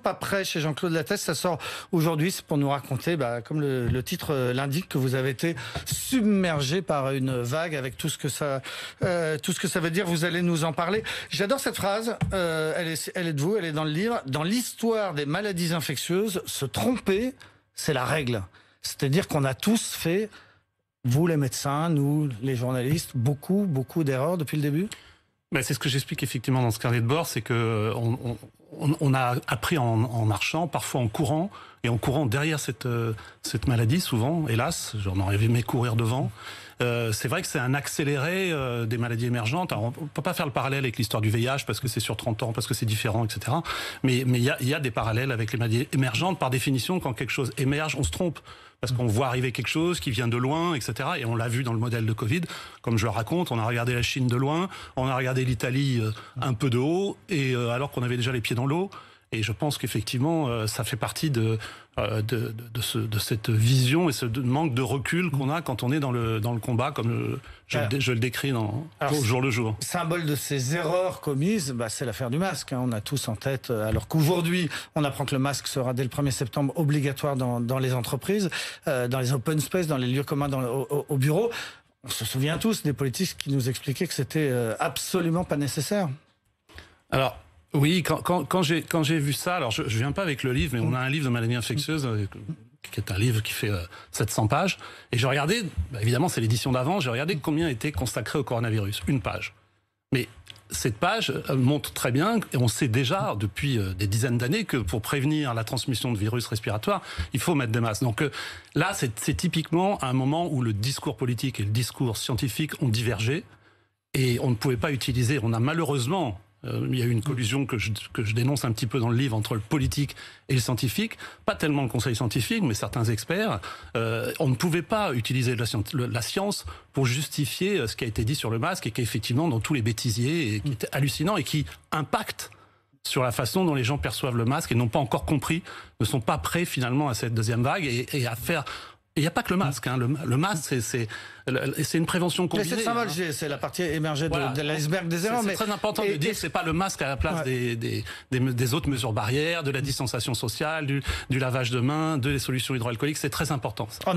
Pas prêt chez Jean-Claude Lattès, ça sort aujourd'hui, c'est pour nous raconter, comme le titre l'indique, que vous avez été submergé par une vague avec tout ce que ça veut dire. Vous allez nous en parler. J'adore cette phrase, elle est de vous, elle est dans le livre. Dans l'histoire des maladies infectieuses, se tromper, c'est la règle. C'est-à-dire qu'on a tous fait, vous les médecins, nous les journalistes, beaucoup d'erreurs depuis le début. C'est ce que j'explique effectivement dans ce carnet de bord, c'est que on a appris en marchant, parfois en courant, et en courant derrière cette maladie, souvent, hélas, j'en aurais aimé courir devant. C'est vrai que c'est un accéléré des maladies émergentes. Alors, on peut pas faire le parallèle avec l'histoire du VIH parce que c'est sur 30 ans, parce que c'est différent, etc. Mais il y a des parallèles avec les maladies émergentes. Par définition, quand quelque chose émerge, on se trompe. Parce qu'on voit arriver quelque chose qui vient de loin, etc. Et on l'a vu dans le modèle de Covid. Comme je le raconte, on a regardé la Chine de loin, on a regardé l'Italie un peu de haut, et alors qu'on avait déjà les pieds dans l'eau. Et je pense qu'effectivement, ça fait partie de cette vision et ce manque de recul qu'on a quand on est dans le combat, comme je le décris au jour le jour. Symbole de ces erreurs commises, c'est l'affaire du masque. On a tous en tête, alors qu'aujourd'hui, on apprend que le masque sera dès le 1er septembre obligatoire dans les entreprises, dans les open space, dans les lieux communs au bureau. On se souvient tous des politiques qui nous expliquaient que c'était absolument pas nécessaire. Alors, oui, quand j'ai vu ça, alors je viens pas avec le livre, mais on a un livre de maladies infectieuses, qui est un livre qui fait 700 pages, et j'ai regardé, évidemment c'est l'édition d'avant, j'ai regardé combien était consacré au coronavirus, une page. Mais cette page montre très bien, et on sait déjà depuis des dizaines d'années, que pour prévenir la transmission de virus respiratoires, il faut mettre des masques. Donc là, c'est typiquement un moment où le discours politique et le discours scientifique ont divergé, et on ne pouvait pas utiliser, on a malheureusement... il y a eu une collusion que je dénonce un petit peu dans le livre entre le politique et le scientifique, pas tellement le conseil scientifique, mais certains experts. On ne pouvait pas utiliser la science pour justifier ce qui a été dit sur le masque et qui est effectivement dans tous les bêtisiers et qui est hallucinant et qui impacte sur la façon dont les gens perçoivent le masque et n'ont pas encore compris, ne sont pas prêts finalement à cette deuxième vague et à faire... Il n'y a pas que le masque. Le masque, c'est une prévention combinée. C'est symbole, c'est la partie émergée de l'iceberg des erreurs. C'est très important de dire que ce n'est pas le masque à la place des autres mesures barrières, de la distanciation sociale, du lavage de mains, des solutions hydroalcooliques. C'est très important. Ça.